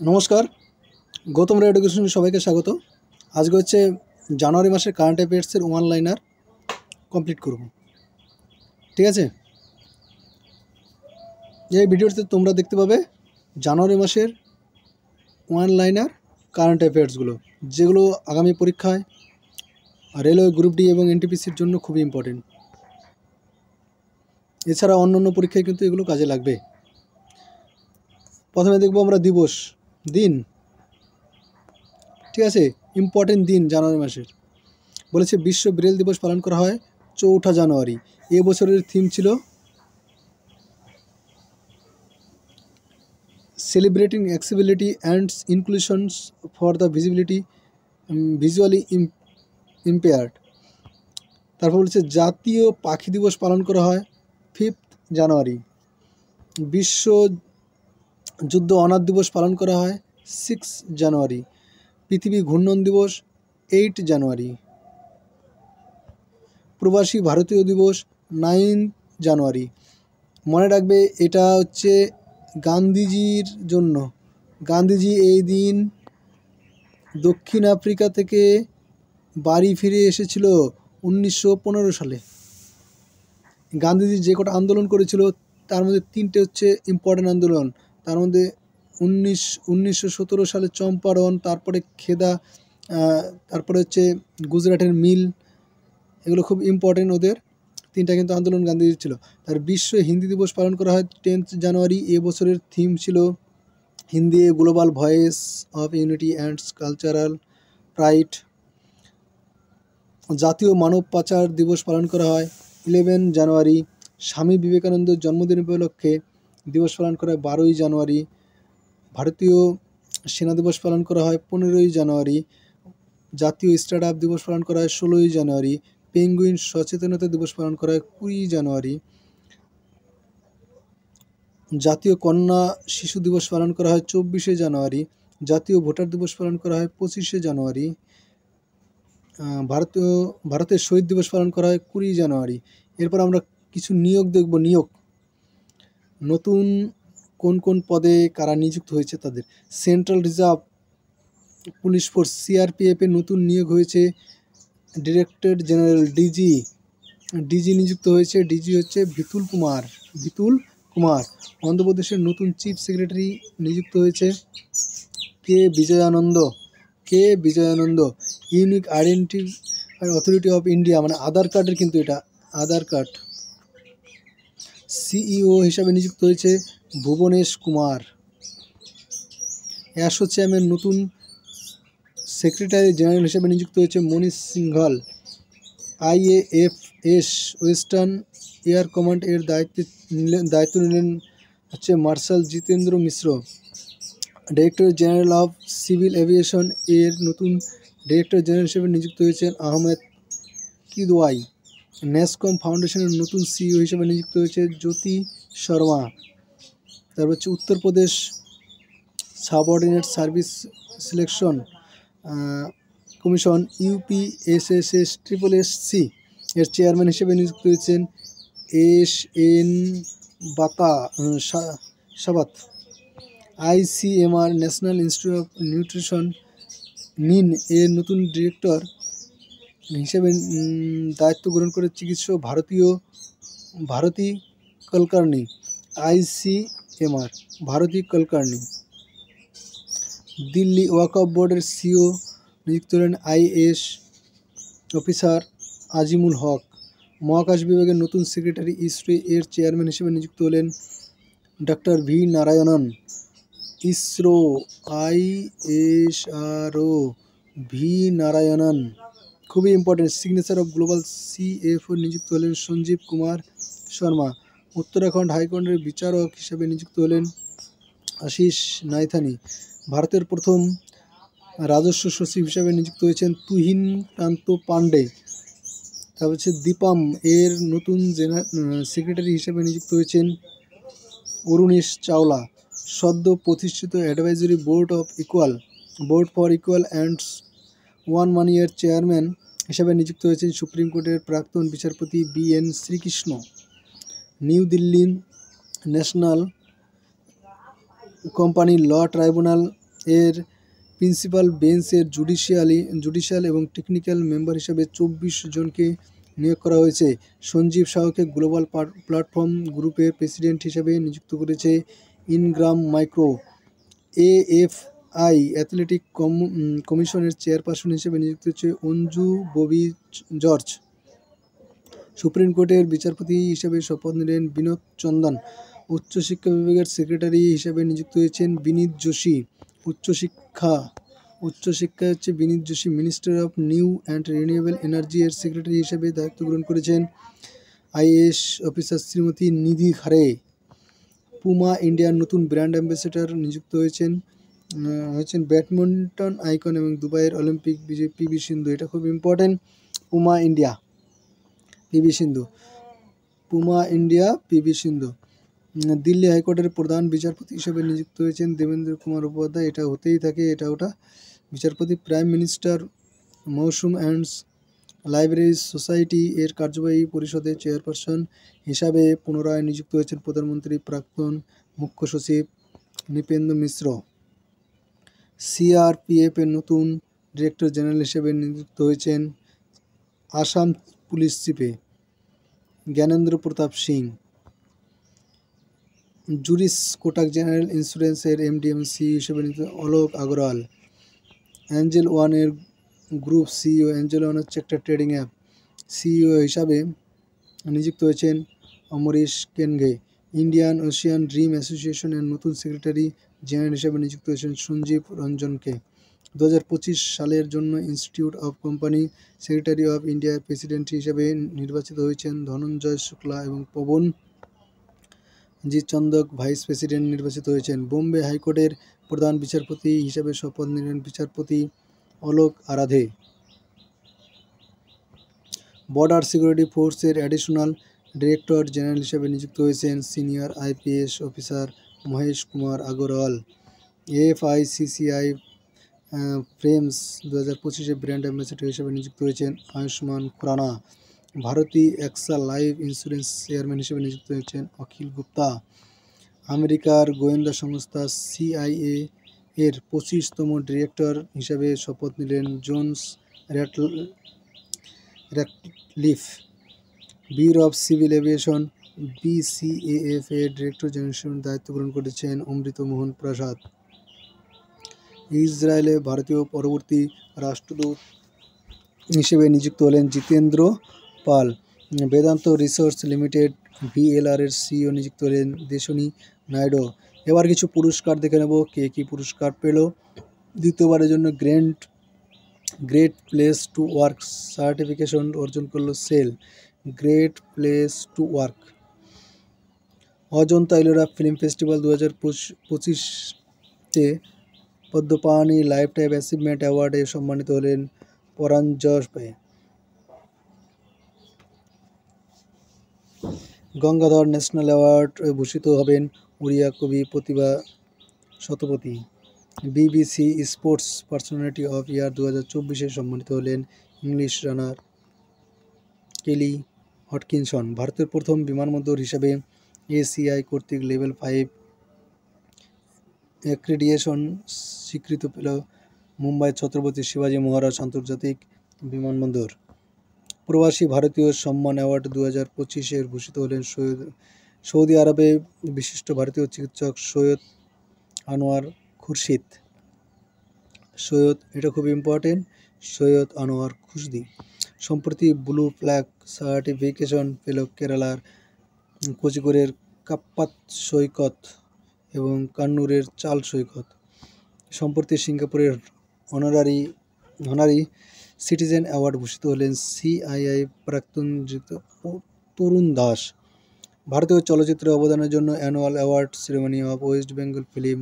নমস্কার, গৌতম রায় এডুকেশনে সবাইকে স্বাগত। আজকে হচ্ছে জানুয়ারি মাসের কারেন্ট অ্যাফেয়ার্সের ওয়ান লাইনার কমপ্লিট করব। ঠিক আছে, এই ভিডিওতে তোমরা দেখতে পাবে জানুয়ারি মাসের ওয়ান লাইনার কারেন্ট অ্যাফেয়ার্সগুলো, যেগুলো আগামী পরীক্ষায় রেলওয়ে গ্রুপ ডি এবং এনটিপিসির জন্য খুবই ইম্পর্টেন্ট। এছাড়া অন্যান্য পরীক্ষায় কিন্তু এগুলো কাজে লাগবে। প্রথমে দেখব আমরা দিন। ঠিক আছে, ইম্পর্টেন্ট দিন জানুয়ারি মাসের বলেছে বিশ্ব ব্রেল দিবস পালন করা হয় 4 জানুয়ারি। এবছরের থিম ছিল celebrating accessibility and inclusions for the visually impaired. তারপর বলেছে জাতীয় পাখি দিবস পালন করা হয় 5 জানুয়ারি। বিশ্ব যুদ্ধ অনাথ দিবস পালন করা হয় 6 জানুয়ারি। পৃথিবী ঘূর্ণন দিবস 8 জানুয়ারি। প্রবাসী ভারতীয় দিবস 9 জানুয়ারি। মনে রাখবে এটা হচ্ছে গান্ধীজির জন্য। গান্ধীজি এই দিন দক্ষিণ আফ্রিকা থেকে বাড়ি ফিরে এসেছিল 1915 সালে। গান্ধীজি যে কটা আন্দোলন করেছিল তার মধ্যে 3টে হচ্ছে ইম্পর্টেন্ট আন্দোলন। তার মধ্যে 1917 সালে চম্পারণ, তারপরে খেদা, তারপরে হচ্ছে গুজরাটের মিল, এগুলো খুব ইম্পর্টেন্ট ওদের 3টা কিন্তু আন্দোলন গান্ধীজির ছিল। তার বিশ্ব হিন্দি দিবস পালন করা হয় 10 জানুয়ারি। এবছরের থিম ছিল হিন্দি এ global voice of unity and cultural pride. জাতীয় মানব পাচার দিবস পালন করা হয় 11 জানুয়ারি। স্বামী বিবেকানন্দের জন্মদিন উপলক্ষে দিবস পালন করা হয় 12 জানুয়ারি। ভারতীয় সেনা দিবস পালন করা হয় 15 জানুয়ারি। জাতীয় স্টার্ট আপ দিবস পালন করা হয় 16 জানুয়ারি। পেঙ্গুইন সচেতনতা দিবস পালন করা হয় 20 জানুয়ারি। জাতীয় কন্যা শিশু দিবস পালন করা হয় 24 জানুয়ারি। জাতীয় ভোটার দিবস পালন করা হয় 25 জানুয়ারি। ভারতের শহীদ দিবস পালন করা হয় 20 জানুয়ারি। এরপর আমরা কিছু নিয়োগ দেখব। নতুন কোন কোন পদে কারা নিযুক্ত হয়েছে তাদের। সেন্ট্রাল রিজার্ভ পুলিশ ফোর্স সিআরপিএফে নতুন নিয়োগ হয়েছে ডিরেক্টর জেনারেল ডিজি নিযুক্ত হয়েছে। ডিজি হচ্ছে বিতুল কুমার। অন্ধ্রপ্রদেশের নতুন চিফ সেক্রেটারি নিযুক্ত হয়েছে K Vijayanand. Unique identity authority of India, মানে আধার কার্ডের কিন্তু এটা আধার কার্ড, সিইও হিসাবে নিযুক্ত হয়েছে ভুবনেশ কুমার। অ্যাসোচ্যামের নতুন সেক্রেটারি জেনারেল হিসেবে নিযুক্ত হয়েছে Manish Singhal. IAF's western air command এর দায়িত্ব নিলেন হচ্ছে marshal Jitendra Mishra. Director general of civil aviation এর নতুন ডাইরেক্টর জেনারেল হিসেবে নিযুক্ত হয়েছেন আহমেদ কিদওয়াই। ন্যাসকম ফাউন্ডেশনের নতুন সিইও হিসেবে নিযুক্ত হয়েছে জ্যোতি শর্মা। তারপর হচ্ছে Uttar Pradesh subordinate service selection commission UPSSSSC এর চেয়ারম্যান হিসেবে নিযুক্ত হয়েছেন SN সাবাত। ICMR national institute of nutrition নিন এর নতুন ডিরেক্টর হিসেবে দায়িত্ব গ্রহণ করে চিকিৎসক ভারতী কুলকার্নি। ICMR ভারতী কুলকার্নি। দিল্লি ওয়াকফ বোর্ডের সিও নিযুক্ত হলেন IAS অফিসার আজিমুল হক। মহাকাশ বিভাগের নতুন সেক্রেটারি ইসরো এর চেয়ারম্যান হিসেবে নিযুক্ত হলেন doctor V Narayanan. ISRO ISRO V Narayanan খুবই important. Signature of global CFO নিযুক্ত হলেন সঞ্জীব কুমার শর্মা। উত্তরাখণ্ড হাইকোর্টের বিচারক হিসেবে নিযুক্ত হলেন আশিস নাইথানি। ভারতের প্রথম রাজস্ব সচিব হিসেবে নিযুক্ত হয়েছেন তুহিন কান্ত পান্ডে। তারপর হচ্ছে দীপাম এর নতুন সেক্রেটারি হিসেবে নিযুক্ত হয়েছেন অরুণেশ চাওলা। সদ্য প্রতিষ্ঠিত advisory board for equal and one money এর চেয়ারম্যান হিসেবে নিযুক্ত হয়েছেন সুপ্রিম কোর্টের প্রাক্তন বিচারপতি BN Srikrishna. New Delhi national company law tribunal এর প্রিন্সিপাল বেঞ্চের জুডিশিয়াল এবং টেকনিক্যাল মেম্বার হিসেবে 24 জনকে নিয়োগ করা হয়েছে। সঞ্জীব শাহকে গ্লোবাল প্ল্যাটফর্ম গ্রুপের প্রেসিডেন্ট হিসেবে নিযুক্ত করেছে ইনগ্রাম মাইক্রো। এএফআই অ্যাথলেটিক কমিশনের চেয়ারপারসন হিসেবে নিযুক্ত হচ্ছে অঞ্জু ববি জর্জ। সুপ্রিম কোর্টের বিচারপতি হিসেবে শপথ নিলেন বিনোদ চন্দন। উচ্চশিক্ষা বিভাগের সেক্রেটারি হিসেবে নিযুক্ত হয়েছেন বিনীত যোশী। উচ্চশিক্ষা হচ্ছে Vineet Joshi. Minister of new and renewable energy এর সেক্রেটারি হিসেবে দায়িত্ব গ্রহণ করেছেন IAS officer Shrimati Nidhi Khare. Puma ইন্ডিয়ার নতুন ব্র্যান্ড অ্যাম্বাসেডর নিযুক্ত হয়েছেন ব্যাডমিন্টন আইকন এবং দুবাইয়ের অলিম্পিক বিজয়ী পিভি সিন্ধু। এটা খুব ইম্পর্টেন্ট। পুমা ইন্ডিয়া পিভি সিন্ধু। দিল্লি হাইকোর্টের প্রধান বিচারপতি হিসেবে নিযুক্ত হয়েছেন দেবেন্দ্র কুমার উপাধ্যায়। এটা হতেই থাকে, এটা ওটা বিচারপতি। প্রাইম মিনিস্টার মৌসুম অ্যান্ড লাইব্রেরি সোসাইটি এর কার্যবাহী পরিষদের চেয়ারপারসন হিসাবে পুনরায় নিযুক্ত হয়েছেন প্রধানমন্ত্রী প্রাক্তন মুখ্য সচিব নৃপেন্দ্র মিশ্র। সিআরপিএফ এর নতুন ডিরেক্টর জেনারেল হিসেবে নিযুক্ত হয়েছেন আসাম পুলিশ চিফে Gyanendra Pratap Singh. Zurich Kotak general insurance এর এমডি/সি হিসেবে নিযুক্ত অলোক আগরওয়াল। অ্যাঞ্জেল ওয়ান এর গ্রুপ সিইও। অ্যাঞ্জেল ওয়ান হচ্ছে একটা ট্রেডিং অ্যাপ। সিইও হিসাবে নিযুক্ত হয়েছেন Amrish Kenghe. Indian ocean dream association এর নতুন সেক্রেটারি জেনারেল হিসেবে নিযুক্ত হয়েছেন সঞ্জীব রঞ্জনকে। 2025 সালের জন্য institute of company secretary of ইন্ডিয়ার প্রেসিডেন্ট হিসেবে নির্বাচিত হয়েছেন ধনঞ্জয় শুক্লা এবং পবন জি চন্দক ভাইস প্রেসিডেন্ট নির্বাচিত হয়েছেন। বোম্বে হাইকোর্টের প্রধান বিচারপতি হিসেবে শপথ নিলেন বিচারপতি অলোক আরাধে। বর্ডার সিকিউরিটি ফোর্সের অ্যাডিশনাল ডিরেক্টর জেনারেল হিসেবে নিযুক্ত হয়েছেন senior IPS officer Mahesh Kumar Agarwal. FICCI frames 2025 brand ambassador হিসেবে নিযুক্ত হয়েছেন Ayushmann Khurrana. Bharti Axa life insurance chairman হিসেবে নিযুক্ত হয়েছেন অখিল গুপ্তা। আমেরিকার গোয়েন্দা সংস্থা সিআইএ এর 25তম ডিরেক্টর হিসেবে শপথ নিলেন Jones Ratcliffe. Bureau of civil aviation BCAF এর ডিরেক্টর জেনারেল হিসেবে দায়িত্ব গ্রহণ করেছেন অমৃত মোহন প্রসাদ। ইসরায়েলে ভারতীয় পরবর্তী রাষ্ট্রদূত হিসেবে নিযুক্ত হলেন জিতেন্দ্র পাল। বেদান্ত রিসোর্স লিমিটেড ভিএলআর এর সিইও নিযুক্ত হলেন দেশনী নাইডু। এবার কিছু পুরস্কার দেখে নেব কে কী পুরস্কার পেল। দ্বিতীয়বারের জন্য great place to work certification অর্জন করলো SAIL. Great place to work. Ajanta Ellora film festival 2025-তে পদ্মপাণি লাইফ টাইম অ্যাচিভমেন্ট অ্যাওয়ার্ডে সম্মানিত হলেন পরাঞ্জয়। গঙ্গাধর ন্যাশনাল অ্যাওয়ার্ড ভূষিত হবেন উড়িয়া কবি প্রতিভা Satapathy. BBC sports personality of ইয়ার 2024-এ সম্মানিত হলেন ইংলিশ রানার কেলি হটকিনসন। ভারতের প্রথম বিমানবন্দর হিসাবে এসিআই কর্তৃক লেভেল 5 অ্যাক্রিডিটেশন স্বীকৃতি পেল মুম্বাই ছত্রপতি শিবাজী মহারাজ আন্তর্জাতিক বিমানবন্দর। প্রবাসী ভারতীয় সম্মান অ্যাওয়ার্ড 2025-এর ভূষিত হলেন সৌদি আরবে বিশিষ্ট ভারতীয় চিকিৎসক সৈয়দ আনোয়ার খুরশিদ। এটা খুব ইম্পর্টেন্ট, সৈয়দ আনোয়ার খুরশিদ। সম্প্রতি ব্লু ফ্ল্যাগ সার্টিফিকেশন পেল কেরালার কোচিকোড়ের কাপ্পাত সৈকত এবং কান্নুরের চাল সৈকত। সম্প্রতি সিঙ্গাপুরের অনারি সিটিজেন অ্যাওয়ার্ড ভূষিত হলেন সিআইআই প্রাক্তন তরুণ দাস। ভারতীয় চলচ্চিত্রে অবদানের জন্য annual award ceremony of West Bengal film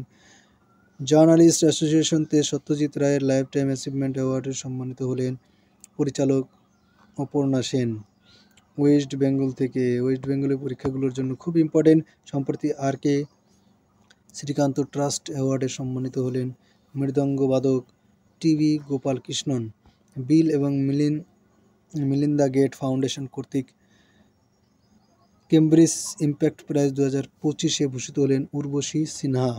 journalist অ্যাসোসিয়েশনতে সত্যজিৎ রায়ের লাইফ টাইম অ্যাচিভমেন্ট অ্যাওয়ার্ডে সম্মানিত হলেন পরিচালক অপর্ণা সেন। ওয়েস্ট বেঙ্গলের পরীক্ষাগুলোর জন্য খুব ইম্পর্টেন্ট। সম্প্রতি আর.কে. শ্রীকান্ত ট্রাস্ট অ্যাওয়ার্ডে সম্মানিত হলেন মৃদঙ্গবাদক টিভি গোপাল কৃষ্ণন। বিল এবং মিলিন্দা গেট ফাউন্ডেশন কর্তৃক কেমব্রিজ ইম্প্যাক্ট প্রাইজ 2025-এ ভূষিত হলেন উর্বশী সিনহা।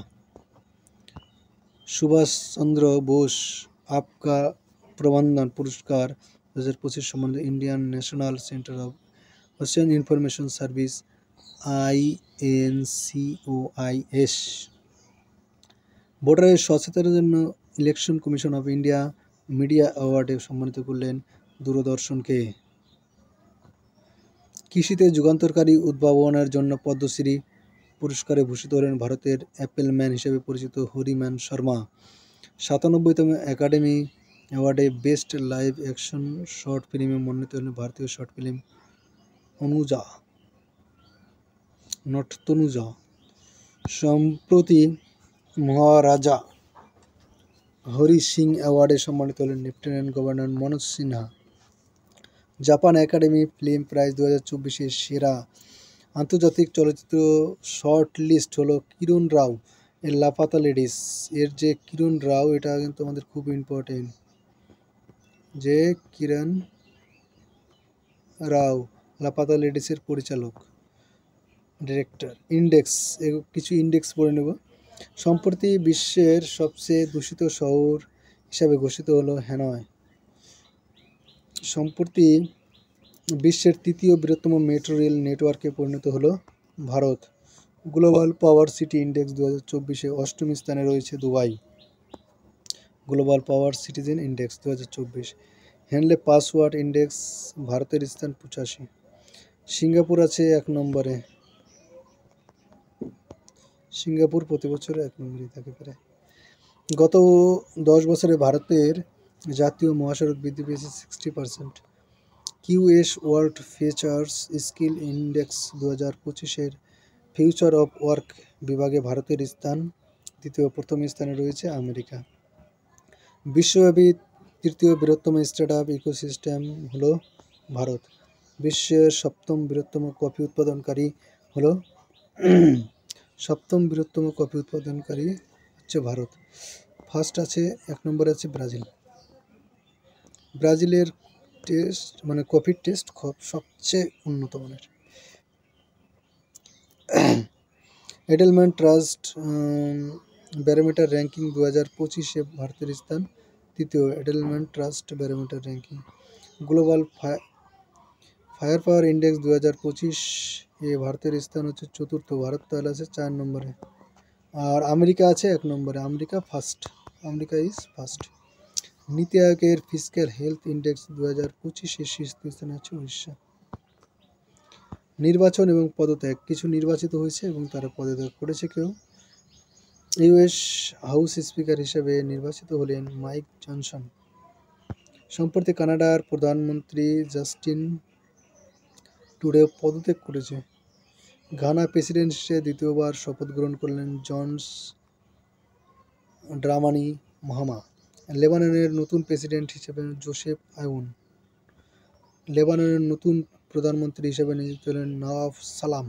সুভাষ চন্দ্র বোস আপকা প্রবন্ধন পুরস্কার 2025 সম্মানিত Indian national centre of ocean information service INCOIS। ভোটারের সচেতনতার জন্য election commission of India media অ্যাওয়ার্ডে সম্মানিত করলেন দূরদর্শনকে। কৃষিতে যুগান্তকারী উদ্ভাবনের জন্য পদ্মশ্রী পুরস্কারে ভূষিত হলেন ভারতের অ্যাপেল ম্যান হিসেবে পরিচিত হরিমান শর্মা। 97তম একাডেমি অ্যাওয়ার্ডে বেস্ট লাইভ অ্যাকশন শর্ট ফিল্মে মনোনীত হলেন ভারতীয় short film Anuja not Tanuja. সম্প্রতি মহারাজা হরি সিং অ্যাওয়ার্ডে সম্মানিত হলেন lieutenant governor Manoj Sinha. Japan academy film prize 2024 সেরা আন্তর্জাতিক চলচ্চিত্র শর্ট লিস্ট হলো কিরণ রাও এর লাপাতা লেডিস। এর যে কিরণ রাও এটা কিন্তু আমাদের খুব ইম্পর্টেন্ট, যে কিরণ রাও লাপাতা লেডিসের পরিচালক ডিরেক্টর। ইন্ডেক্স, কিছু ইন্ডেক্স পড়ে নেব। সম্প্রতি বিশ্বের সবচেয়ে দূষিত শহর হিসাবে ঘোষিত হলো হ্যানয়। সম্প্রতি বিশ্বের তৃতীয় বৃহত্তম মেট্রো রেল নেটওয়ার্কে পরিণত হলো Bharat. Global power city index 2024 অষ্টম স্থানে রয়েছে Dubai. Global power citizen index 2024। Henley password index ভারতের স্থান 85। সিঙ্গাপুর আছে 1 নম্বরে। সিঙ্গাপুর প্রতি বছর 1 নম্বরে থাকে প্রায়। গত 10 বছরে ভারতের জাতীয় মহাসড়ক বৃদ্ধি পেয়েছে 60%। QS world features skill index 2025 future of work বিভাগে ভারতের স্থান দ্বিতীয়। প্রথম স্থানে রয়েছে আমেরিকা। বিশ্বব্যাপী তৃতীয় বৃহত্তম স্টার্টআপ ইকোসিস্টেম হলো ভারত। বিশ্বের সপ্তম বৃহত্তম কফি উৎপাদনকারী হচ্ছে ভারত। ফার্স্ট আছে 1 নম্বরে আছে ব্রাজিল। ব্রাজিলের টেস্ট কফির টেস্ট সবচেয়ে উন্নত মানের। এডেলম্যান ট্রাস্ট ব্যারোমিটার র্যাঙ্কিং 2025 ভারতের স্থান তৃতীয়। Edelman trust barometer ranking. Global fire power index 2025 ভারতের স্থান হচ্ছে চতুর্থ। ভারত তাহলে আছে 4 নম্বরে। আর আমেরিকা আছে 1 নম্বরে। America is first. নীতি আয়োগের ফিসক্যাল হেলথ ইন্ডেক্স 2025 শীর্ষ স্থানে আছে উড়িষ্যা। নির্বাচন এবং পদত্যাগ, কিছু নির্বাচিত হয়েছে এবং তারা পদত্যাগ করেছে কেউ। ইউএস হাউস স্পিকার হিসেবে নির্বাচিত হলেন মাইক জনসন। সম্প্রতি কানাডার প্রধানমন্ত্রী জাস্টিন ট্রুডো পদত্যাগ করেছে। ঘানা প্রেসিডেন্ট হিসেবে দ্বিতীয়বার শপথ গ্রহণ করলেন জনস ড্রামানি মাহামা। লেবাননের নতুন প্রেসিডেন্ট হিসেবে জোসেফ আউন। লেবাননের নতুন প্রধানমন্ত্রী হিসেবে নিযুক্ত হলেন নওয়াফ সালাম।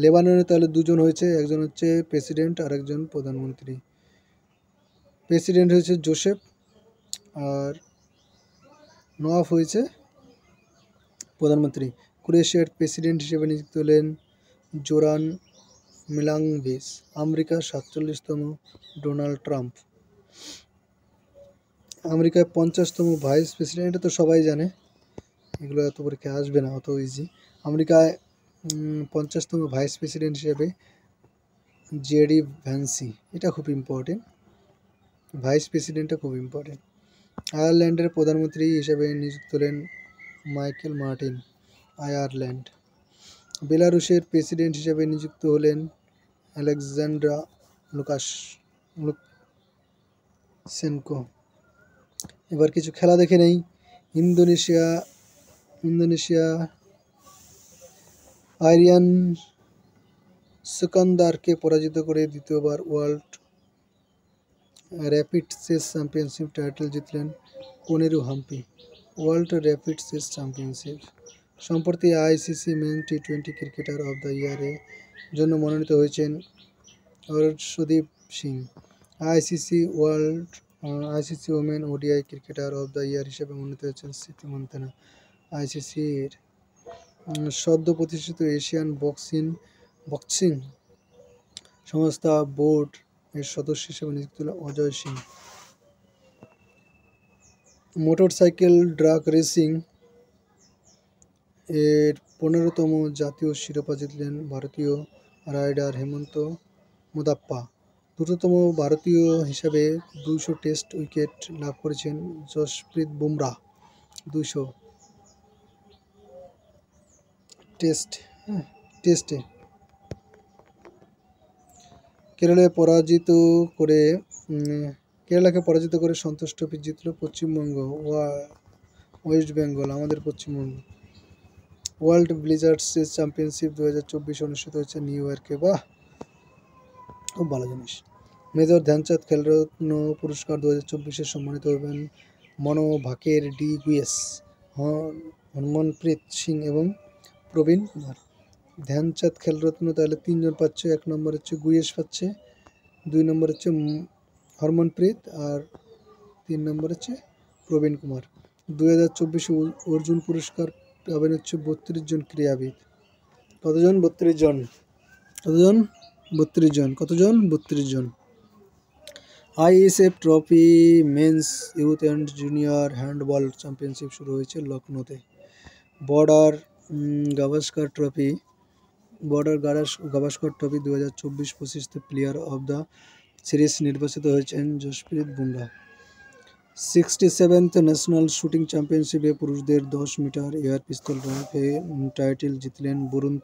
লেবাননে তাহলে দুজন হয়েছে, একজন হচ্ছে প্রেসিডেন্ট আর একজন প্রধানমন্ত্রী। প্রেসিডেন্ট হয়েছে জোসেফ আর নওয়াফ হয়েছে প্রধানমন্ত্রী। ক্রোয়েশিয়ার প্রেসিডেন্ট হিসেবে নিযুক্ত হলেন জোরান মিলানভেজ। আমেরিকার 47তম ডোনাল্ড ট্রাম্প। আমেরিকার 50তম ভাইস প্রেসিডেন্ট, এটা তো সবাই জানে, এগুলো এত পরীক্ষায় আসবে না, অত ইজি। আমেরিকায় 50তম ভাইস প্রেসিডেন্ট হিসেবে জেডি ভ্যান্সি, এটা খুব ইম্পর্টেন্ট, ভাইস প্রেসিডেন্টটা খুব ইম্পর্টেন্ট। আয়ারল্যান্ডের প্রধানমন্ত্রী হিসেবে নিযুক্ত হলেন মাইকেল মার্টিন, আয়ারল্যান্ড। বেলারুশের প্রেসিডেন্ট হিসেবে নিযুক্ত হলেন আলেকজান্ড্রা লুকাশেনকো। এবার কিছু খেলা দেখে নেই। ইন্দোনেশিয়া আরিয়ান সিকান্দারকে পরাজিত করে দ্বিতীয়বার world rapid chess championship title জিতলেন Koneru Humpy. World rapid chess championship. সম্প্রতি আইসিসি মেন টি20 ক্রিকেটার অব দ্য ইয়ারের জন্য মনোনীত হয়েছেন Arshdeep Singh. ICC women ODI cricketer of the year হিসেবে মনোনীত হয়েছেন স্মৃতি মান্ধানা। আইসিসির সদ্য প্রতিষ্ঠিত এশিয়ান বক্সিং সংস্থা বোর্ড এর সদস্য হিসেবে নিযুক্ত হলেন Ajay Singh. Motorcycle drug racing এর 15তম জাতীয় শিরোপা জিতলেন ভারতীয় রাইডার হেমন্ত মুদাপ্পা। দ্রুততম ভারতীয় হিসাবে 200 টেস্ট উইকেট লাভ করেছেন জসপ্রীত বুমরাহ। 200 টেস্টে কেরালাকে পরাজিত করে সন্তোষ ট্রফি জিতল পশ্চিমবঙ্গ, ওয়েস্ট বেঙ্গল, আমাদের পশ্চিমবঙ্গ। ওয়ার্ল্ড ব্লিজার্ডস চ্যাম্পিয়নশিপ 2024 অনুষ্ঠিত হচ্ছে নিউ ইয়র্কে। বাহ, খুব ভালো জিনিস। মেজর ধ্যানচাঁদ খেলরত্ন পুরস্কার 2024-এ সম্মানিত হবেন মনো ভাকের, ডি গুয়েস, হরমনপ্রীত সিং এবং প্রবীণ কুমার। ধ্যানচাঁদ খেলরত্ন তাহলে 3 জন পাচ্ছে। 1 নম্বর হচ্ছে গুয়েস পাচ্ছে, 2 নম্বর হচ্ছে হরমনপ্রীত, আর 3 নম্বর হচ্ছে প্রবীণ কুমার। 2024 অর্জুন পুরস্কার পাবেন হচ্ছে 32 জন ক্রীড়াবিদ। কতজন? 32 জন। কতজন? 32 জন। কতজন? 32 জন। ISF trophy men's youth and junior handball championship শুরু হয়েছে লখনৌতে। Border Gavaskar trophy 2024-25 player of the series নির্বাচিত হয়েছেন Jasprit Bumrah. 67th national shooting চ্যাম্পিয়নশিপে পুরুষদের 10 metre air pistol rifle title জিতলেন বরুণ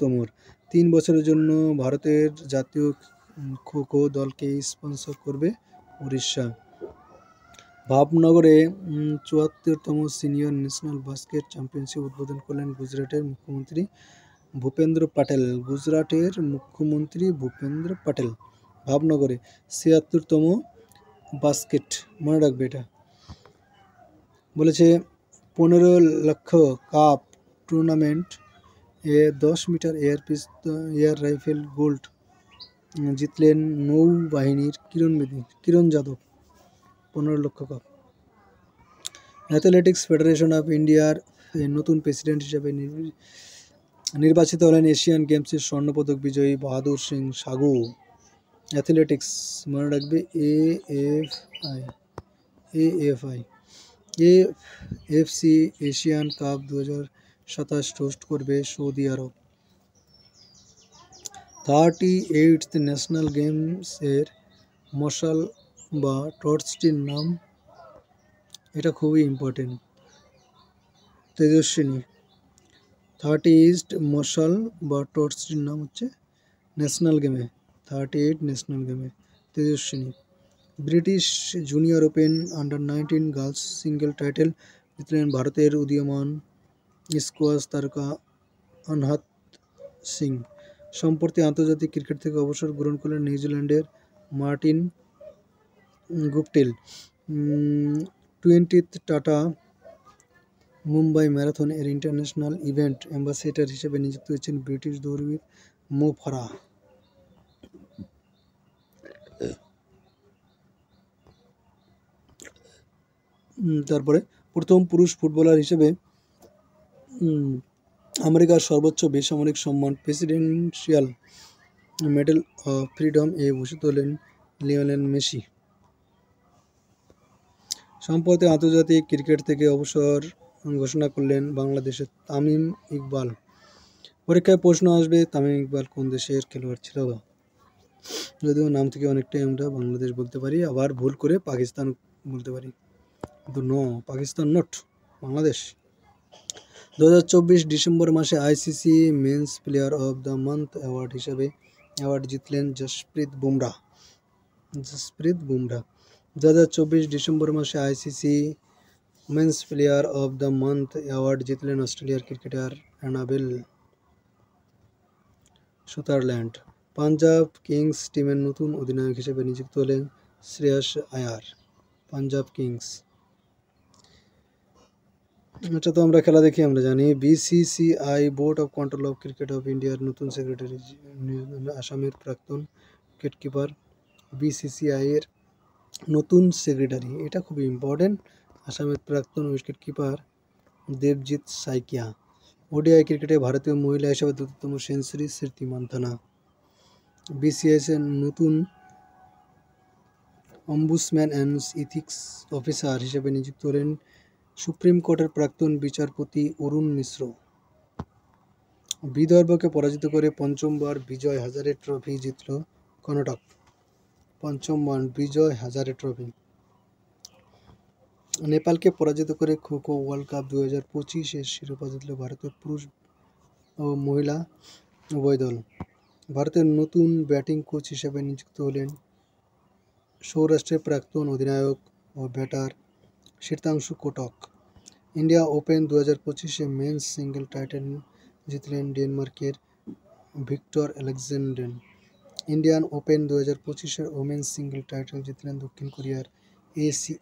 তোমর। 3 বছরের জন্য ভারতের জাতীয় খো খো দলকে স্পন্সর করবে উড়িষ্যা। ভাবনগরে 74তম সিনিয়র ন্যাশনাল বাস্কেট চ্যাম্পিয়নশিপ উদ্বোধন করলেন গুজরাটের মুখ্যমন্ত্রী ভূপেন্দ্র প্যাটেল। ভাবনগরে 76তম বাস্কেট, মনে রাখবে এটা। বলেছে 15 লক্ষ কাপ টুর্নামেন্ট এ 10 মিটার এয়ার রাইফেল গোল্ড জিতলেন নৌবাহিনীর কিরণ যাদব। 15 লক্ষ কাপ। অ্যাথলেটিক্স ফেডারেশন অফ ইন্ডিয়ার নতুন প্রেসিডেন্ট হিসেবে নির্বাচিত হলেন এশিয়ান গেমসের স্বর্ণপদক বিজয়ী বাহাদুর সিং সাগু। অ্যাথলেটিক্স, মনে রাখবে এএফসি এশিয়ান কাপ 2027 হোস্ট করবে সৌদি আরব। 38th ন্যাশনাল গেমস এর মশাল বা টর্চটির নাম, এটা খুবই ইম্পর্টেন্ট, তেজস্বিনী। 38th মশাল বা টর্চটির নাম হচ্ছে ন্যাশনাল গেমে, 38 ন্যাশনাল গেমে Tejaswini. British junior open under nineteen girls single title জিতলেন ভারতের উদীয়মান স্কোয়াশ তারকা আনহাত সিং। সম্প্রতি আন্তর্জাতিক ক্রিকেট থেকে অবসর গ্রহণ করলেন নিউজিল্যান্ডের Martin Guptill. 20th tata Mumbai marathon এর ইন্টারন্যাশনাল ইভেন্ট অ্যাম্বাসেডর হিসেবে নিযুক্ত হয়েছেন ব্রিটিশ দৌড়বিদ মো ফারাহ। তারপরে প্রথম পুরুষ ফুটবলার হিসেবে আমেরিকার সর্বোচ্চ বেসামরিক সম্মান প্রেসিডেন্সিয়াল মেডেল অফ ফ্রিডম এ ভূষিত হলেন লিওনেল মেসি। সম্প্রতি আন্তর্জাতিক ক্রিকেট থেকে অবসর ঘোষণা করলেন বাংলাদেশের তামিম ইকবাল। পরীক্ষায় প্রশ্ন আসবে তামিম ইকবাল কোন দেশের খেলোয়াড় ছিল। যদিও নাম থেকে অনেকটাই আমরা বাংলাদেশ বলতে পারি, আবার ভুল করে পাকিস্তান বলতে পারি, কিন্তু no, Pakistan not, Bangladesh. 2024 December মাসে ICC men's player of the month award হিসেবে অ্যাওয়ার্ড জিতলেন জসপ্রীত বুমরাহ। 2024 ডিসেম্বর মাসে ICC men's player of the month award জিতলেন অস্ট্রেলিয়ার cricketer Annabel Sutherland. Punjab kings টিমের নতুন অধিনায়ক হিসেবে নিযুক্ত হলেন শ্রেয়াস আয়ার। পাঞ্জাব কিংস, এটা তো আমরা খেলা দেখি আমরা জানি। BCCI board of control of cricket of ইন্ডিয়ার নতুন সেক্রেটারি আসামের প্রাক্তন উইকেটকিপার। বিসিসিআই এর নতুন সেক্রেটারি, এটা খুবই ইম্পর্টেন্ট, আসামের প্রাক্তন উইকেটকিপার দেবজিৎ সাইকিয়া। ওডিআই ক্রিকেটে ভারতীয় মহিলা হিসেবে দ্রুততম সেঞ্চুরি স্মৃতি মান্ধানা। BCS এর নতুন অম্বুডসম্যান অ্যান্ড ইথিক্স অফিসার হিসেবে নিযুক্ত হলেন সুপ্রিম কোর্টের প্রাক্তন বিচারপতি অরুণ মিশ্র। বিদর্ভকে পরাজিত করে পঞ্চমবার বিজয় হাজারে ট্রফি জিতল কর্ণাটক। পঞ্চমবার বিজয় হাজারে ট্রফি। নেপালকে পরাজিত করে খো খো ওয়ার্ল্ড কাপ 2025-এর শিরোপা জিতল ভারতের পুরুষ ও মহিলা উভয় দল। ভারতের নতুন ব্যাটিং কোচ হিসেবে নিযুক্ত হলেন সৌরাষ্ট্রের প্রাক্তন অধিনায়ক ও batter Shirshanshu Kotak. India open 2025-এ মেন্স সিঙ্গেল টাইটেল জিতলেন ডেনমার্কের ভিক্টর অ্যালেক্সান্ডার। ইন্ডিয়ান ওপেন 2025-এর ওমেন্স সিঙ্গেল টাইটেল জিতলেন দক্ষিণ কোরিয়ার এনসি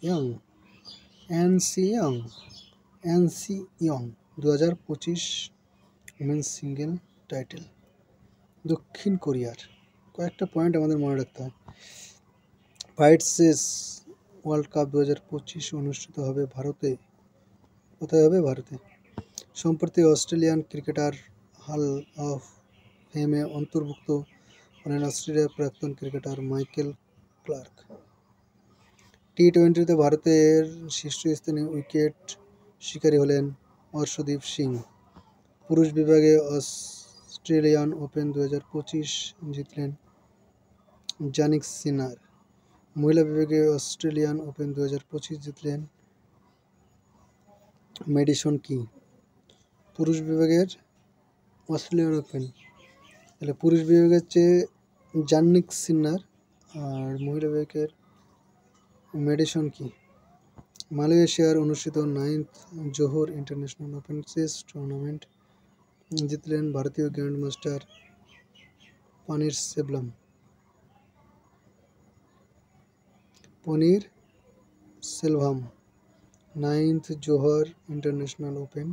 ইয়ং 2025 ওমেন্স সিঙ্গেল টাইটেল দক্ষিণ কোরিয়ার। কয়েকটা পয়েন্ট আমাদের মনে রাখতে হয়। ফাইডসেস ওয়ার্ল্ড কাপ 2025 অনুষ্ঠিত হবে ভারতে। কোথায় হবে? ভারতে। সম্প্রতি অস্ট্রেলিয়ান ক্রিকেটার হল অফ ফেমে অন্তর্ভুক্ত হলেন অস্ট্রেলিয়ার প্রাক্তন ক্রিকেটার মাইকেল ক্লার্ক। টি-20তে ভারতের শীর্ষস্থানীয় উইকেট শিকারী হলেন অর্শদীপ সিং। পুরুষ বিভাগে অস্ট্রেলিয়ান ওপেন 2025 জিতলেন জানিক সিনার। মহিলা বিভাগে অস্ট্রেলিয়ান ওপেন 2025 জিতলেন ম্যাডিসন কি। পুরুষ বিভাগের অস্ট্রেলিয়ান ওপেন, তাহলে পুরুষ বিভাগের হচ্ছে জানিক সিনার আর মহিলা বিভাগের ম্যাডিসন কি। মালয়েশিয়ার অনুষ্ঠিত 9th জোহর ইন্টারন্যাশনাল ওপেন চেস টুর্নামেন্ট জিতলেন ভারতীয় গ্র্যান্ডমাস্টার পনির সেলভাম। 9th জোহর ইন্টারন্যাশনাল ওপেন